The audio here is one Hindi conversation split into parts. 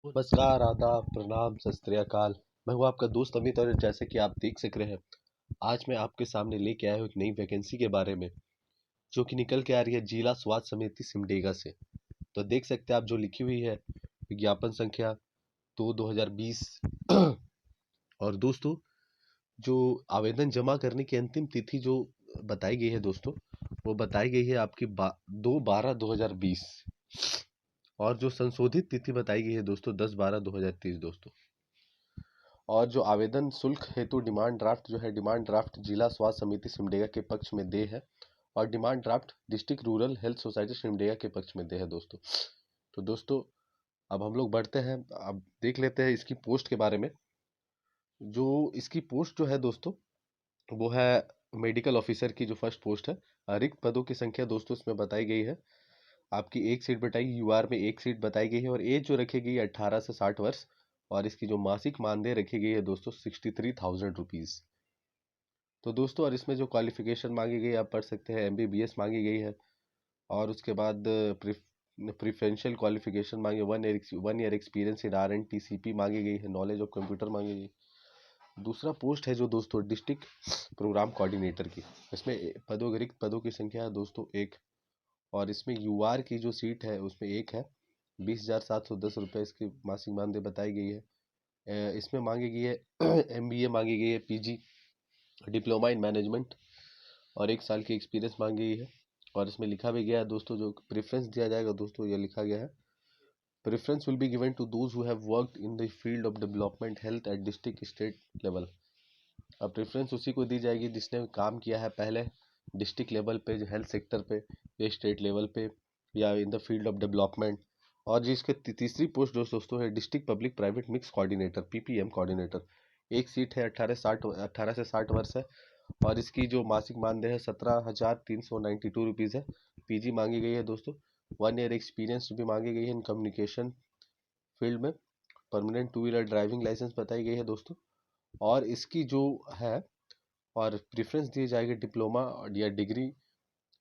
नमस्कार, आदाब, प्रणाम, सत श्री अकाल। मैं हूँ आपका दोस्त अमित और जैसे कि आप देख सक रहे हैं, आज मैं आपके सामने लेके आया हूँ एक नई वैकेंसी के बारे में, जो कि निकल के आ रही है जिला स्वास्थ्य समिति सिमडेगा से। तो देख सकते हैं आप जो लिखी हुई है विज्ञापन संख्या 2/2020। और दोस्तों, जो आवेदन जमा करने की अंतिम तिथि जो बताई गई है दोस्तों, वो बताई गई है आपकी 2/12/2020। और जो संशोधित तिथि बताई गई है दोस्तों 10/12/2030 दोस्तों। और जो आवेदन शुल्क हेतु डिमांड ड्राफ्ट जो है, डिमांड ड्राफ्ट जिला स्वास्थ्य समिति सिमडेगा के पक्ष में दे है, और demand draft district rural health society Simdega के पक्ष में दे है दोस्तों। तो दोस्तों, अब हम लोग बढ़ते हैं, अब देख लेते हैं इसकी पोस्ट के बारे में। जो इसकी पोस्ट जो है दोस्तों, वो है मेडिकल ऑफिसर की जो फर्स्ट पोस्ट है। रिक्त पदों की संख्या दोस्तों इसमें बताई गई है आपकी, एक सीट बताई, यूआर में एक सीट बताई गई है, और एज जो रखी गई है 18 से 60 वर्ष। और इसकी जो मासिक मानदेय रखी गई है दोस्तों 63,000 रुपीज़। तो दोस्तों, और इसमें जो क्वालिफिकेशन मांगी गई है आप पढ़ सकते हैं, एमबीबीएस मांगी गई है। और उसके बाद प्रिफरेंशियल क्वालिफिकेशन मांगे, 1 ईयर एक्सपीरियंस इन RNTCP मांगी गई है, नॉलेज ऑफ कंप्यूटर मांगी गई। दूसरा पोस्ट है जो दोस्तों डिस्ट्रिक्ट प्रोग्राम कोऑर्डिनेटर की। इसमें रिक्त पदों की संख्या है दोस्तों एक। और इसमें यूआर की जो सीट है उसमें एक है, 20,710 रुपये इसकी मासिक मानदेय बताई गई है। इसमें मांगी गई है MBA मांगी गई है, PG डिप्लोमा इन मैनेजमेंट, और 1 साल की एक्सपीरियंस मांगी गई है। और इसमें लिखा भी गया है दोस्तों, जो प्रेफरेंस दिया जाएगा दोस्तों, ये लिखा गया है, preference will be given to those who have worked in the field of development health at district state level. अब प्रेफरेंस उसी को दी जाएगी जिसने काम किया है पहले डिस्ट्रिक्ट लेवल पे, जो हेल्थ सेक्टर पे, या स्टेट लेवल पे, या इन द फील्ड ऑफ डेवलपमेंट। और जिसके तीसरी पोस्ट दोस्तों है district public private mix coordinator, PPM coordinator. एक सीट है, 18 से 60 वर्ष है। और इसकी जो मासिक मानदेय है 17,392 रुपीज़ है। PG मांगी गई है दोस्तों। 1 ईयर एक्सपीरियंस भी मांगी गई है इन कम्युनिकेशन फील्ड में। परमानेंट 2 व्हीलर ड्राइविंग लाइसेंस बताई गई है दोस्तों। और इसकी जो है, और प्रेफरेंस दी जाएगी डिप्लोमा या डिग्री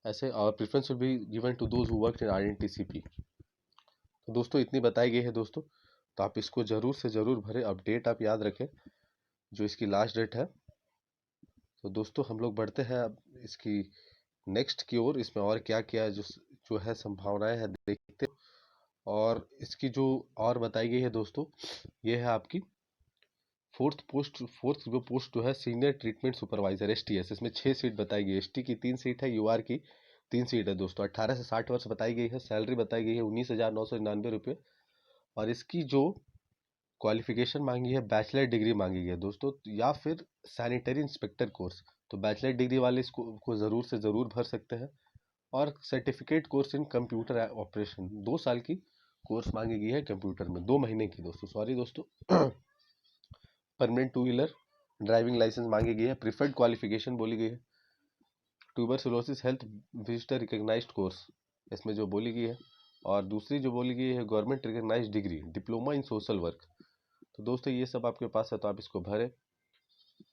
ऐसे, और preference will be given to those who work in RNTCP। तो दोस्तों, इतनी बताई गई है दोस्तों। तो आप इसको ज़रूर से ज़रूर भरें। अपडेट आप याद रखें, जो इसकी लास्ट डेट है। तो दोस्तों, हम लोग बढ़ते हैं अब इसकी नेक्स्ट की ओर। इसमें और क्या क्या जो जो है संभावनाएं हैं देखते हैं। और इसकी जो और बताई गई है दोस्तों, ये है आपकी फोर्थ जो पोस्ट जो है सीनियर ट्रीटमेंट सुपरवाइजर, STS। इसमें 6 सीट बताई गई है। ST की 3 सीट है, UR की 3 सीट है दोस्तों। 18 से 60 वर्ष बताई गई है। सैलरी बताई गई है 19,999 रुपये। और इसकी जो क्वालिफिकेशन मांगी है, बैचलर डिग्री मांगी गई है दोस्तों, या फिर सैनिटरी इंस्पेक्टर कोर्स। तो बैचलर डिग्री वाले इसको को ज़रूर से ज़रूर भर सकते हैं। और certificate course in computer operation, 2 साल की कोर्स मांगी गई है कंप्यूटर में, 2 महीने की दोस्तों, सॉरी दोस्तों। परमानेंट 2 व्हीलर ड्राइविंग लाइसेंस मांगी गई है। प्रीफर्ड क्वालिफिकेशन बोली गई है tuberculosis health visitor recognised course, इसमें जो बोली गई है। और दूसरी जो बोली गई है government recognised degree diploma in social work. तो दोस्तों, ये सब आपके पास है, तो आप इसको भरें।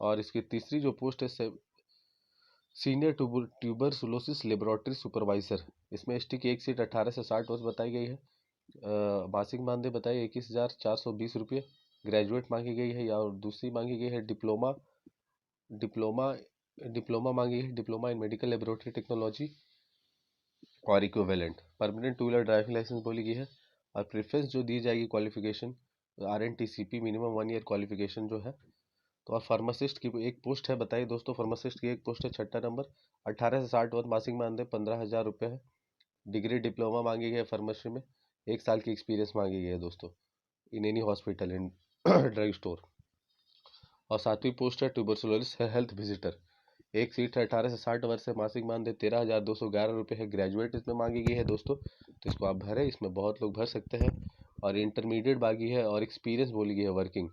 और इसकी तीसरी जो पोस्ट है सीनियर ट्यूबरकुलोसिस लेबोरेटरी सुपरवाइजर। इसमें ST की एक सीट, 18 से 60 वर्ष बताई गई है। मासिक मानदेय बताइए 21,420 रुपये। ग्रेजुएट मांगी गई है, या और दूसरी मांगी गई है डिप्लोमा डिप्लोमा डिप्लोमा मांगी है, diploma in medical laboratory technology और equivalent. Permanent 2 wheeler driving licence बोली गई है। और प्रेफरेंस जो दी जाएगी qualification, RNTCP minimum 1 year qualification जो है। तो और फार्मासिस्ट की एक पोस्ट है, बताइए दोस्तों, फार्मासिस्ट की एक पोस्ट है, 6 नंबर, 18 से 60 वर्ष, मासिक मानदेय 15,000 रुपये है। डिग्री डिप्लोमा मांगी गई है फार्मेसी में, 1 साल की एक्सपीरियंस मांगी गई है दोस्तों in any hospital in drug store. और सातवीं पोस्ट है ट्यूबरकुलोसिस हेल्थ विजिटर। एक सीट है, 18 से 60 वर्ष से, मासिक मानदेय 13,211 रुपये है। ग्रेजुएट इसमें मांगी गई है दोस्तों, तो इसको आप भरें, इसमें बहुत लोग भर सकते हैं। और इंटरमीडिएट मांगी है, और एक्सपीरियंस बोली गई है working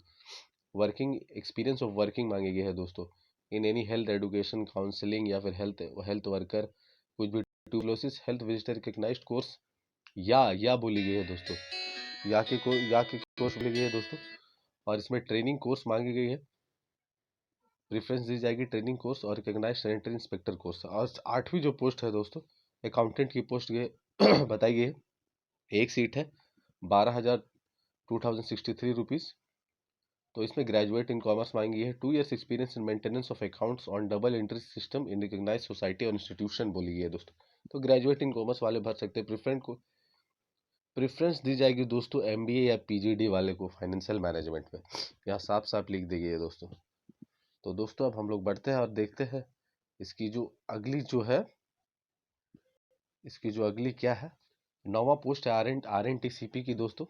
working experience of working मांगी गई है दोस्तों in any health education counselling, या फिर हेल्थ वर्कर, कुछ भी tuberculosis health visitor recognised course, या बोली गई है दोस्तों, या की कोर्स बोली गई है दोस्तों। और इसमें ट्रेनिंग कोर्स मांगी गई है, प्रेफरेंस दी जाएगी ट्रेनिंग कोर्स और रिकग्नाइज सैनिटरी इंस्पेक्टर कोर्स। और आठवीं जो पोस्ट है दोस्तों, अकाउंटेंट की पोस्ट ये बताई गई है। एक सीट है, 12,000 ₹2063। तो इसमें ग्रेजुएट इन कॉमर्स मांगी है। 2 years experience in maintenance of accounts on double entry system in recognise society और इंस्टीट्यूशन बोली गई है दोस्तों। तो ग्रेजुएट इन कॉमर्स वाले भर सकते हैं। प्रेफरेंस दी जाएगी दोस्तों एमबीए या पीजीडी वाले को फाइनेंशियल मैनेजमेंट में। यहाँ साफ साफ लिख दी गई है दोस्तों। तो दोस्तों अब हम लोग बढ़ते हैं और देखते हैं इसकी जो अगली क्या है। 9वां पोस्ट है आरएनटीसीपी की दोस्तों।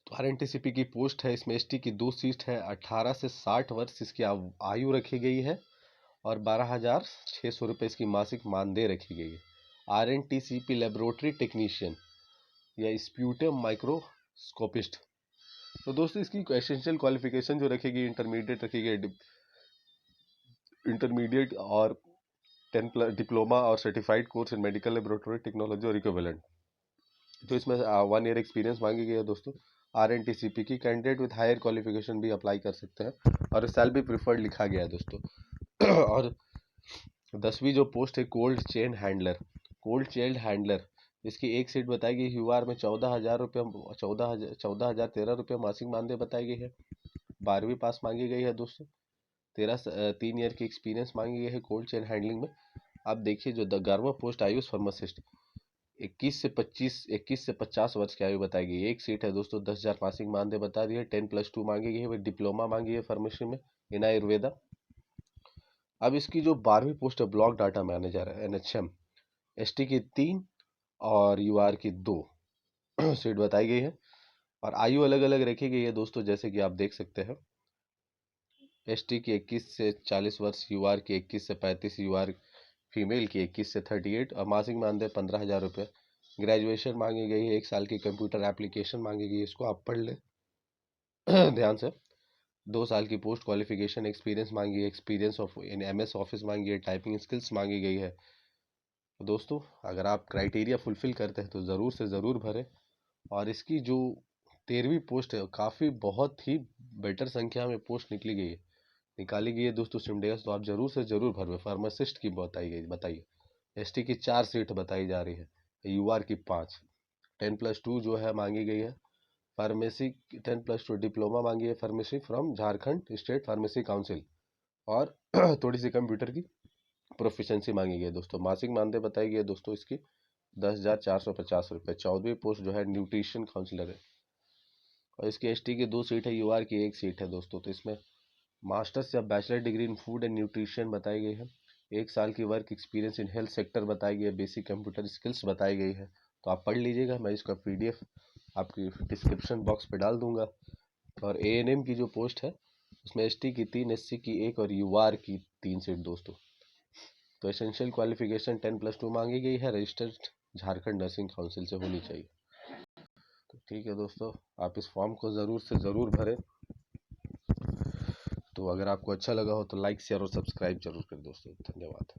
तो आरएनटीसीपी की पोस्ट है। इसमें एसटी की 2 सीट है। 18 से 60 वर्ष इसकी आयु रखी गई है और 12,600 रुपये इसकी मासिक मानदेय रखी गई है। आरएनटीसीपी लेबोरेटरी टेक्नीशियन या स्प्यूटम माइक्रोस्कोपिस्ट। तो दोस्तों इसकी एसेंशियल क्वालिफिकेशन जो रखेगी इंटरमीडिएट और 10+ डिप्लोमा और certified course in medical laboratory technology और इक्विवेलेंट। तो इसमें 1 year एक्सपीरियंस मांगी गई है दोस्तों। आरएनटीसीपी की कैंडिडेट विद हायर क्वालिफिकेशन भी अप्लाई कर सकते हैं और सैलरी प्रिफर्ड लिखा गया है दोस्तों। और 10वीं जो पोस्ट है कोल्ड चेन हैंडलर। इसकी एक सीट बताई गई यूआर में 14,000 रुपये 14,013 रुपये मासिक मानदेय बताई गई है। 12वीं पास मांगी गई है दोस्तों। 3 ईयर की एक्सपीरियंस मांगी गई है कोल्ड चेन हैंडलिंग में। आप देखिए जो 11वां पोस्ट आयुष फार्मासिस्ट 21 से 50 वर्ष की आयु बताई गई। एक सीट है दोस्तों। 10,000 मासिक मानदेय बता दी है। 10+2 मांगी गई है। डिप्लोमा मांगी है फार्मेसी में इन आयुर्वेदा। अब इसकी जो 12वीं पोस्ट है ब्लॉक डाटा मैनेजर है एनएचएम। एसटी की 3 और यूआर की 2 सीट बताई गई है और आयु अलग अलग रखी गई है दोस्तों, जैसे कि आप देख सकते हैं। एसटी की 21 से 40 वर्ष, यूआर की 21 से 35, यूआर फीमेल की 21 से 38 और मासिक मानदेय 15,000 रुपये। ग्रेजुएशन मांगी गई है। 1 साल की कंप्यूटर एप्लीकेशन मांगी गई है। इसको आप पढ़ लें ध्यान से। 2 साल की पोस्ट क्वालिफिकेशन एक्सपीरियंस मांगी है। Experience of in MS office मांगी है। टाइपिंग स्किल्स मांगी गई है। तो दोस्तों अगर आप क्राइटेरिया फुलफिल करते हैं तो ज़रूर से ज़रूर भरें। और इसकी जो 13वीं पोस्ट है काफ़ी बहुत ही बेटर संख्या में पोस्ट निकाली गई है दोस्तों सिमडेगा। तो आप ज़रूर से ज़रूर भरें। फार्मासिस्ट की बताइए एसटी की 4 सीट बताई जा रही है। यूआर की 5। 10+2 जो है मांगी गई है। फार्मेसी 10+2 डिप्लोमा मांगी है pharmacy from Jharkhand state pharmacy council और थोड़ी सी कंप्यूटर की प्रोफिशेंसी मांगी गई है दोस्तों। मासिक मानदेय बताई गई है दोस्तों इसकी 10,450 रुपये। 14वीं पोस्ट जो है न्यूट्रिशन काउंसलर है और इसकी एसटी की 2 सीट है। यूआर की 1 सीट है दोस्तों। तो इसमें मास्टर्स या bachelor degree in food and nutrition बताई गई है। 1 साल की work experience in health sector बताई गई है। बेसिक कंप्यूटर स्किल्स बताई गई है। तो आप पढ़ लीजिएगा। मैं इसका पीडीएफ आपकी डिस्क्रिप्शन बॉक्स पे डाल दूंगा। और एएनएम की जो पोस्ट है उसमें एसटी की 3, एससी की 1 और यूआर की 3 सीट दोस्तों। तो एसेंशियल क्वालिफिकेशन 10+2 मांगी गई है। रजिस्टर्ड झारखंड नर्सिंग काउंसिल से होनी चाहिए। तो ठीक है दोस्तों, आप इस फॉर्म को ज़रूर से ज़रूर भरें। तो अगर आपको अच्छा लगा हो तो लाइक शेयर और सब्सक्राइब जरूर करें दोस्तों। धन्यवाद।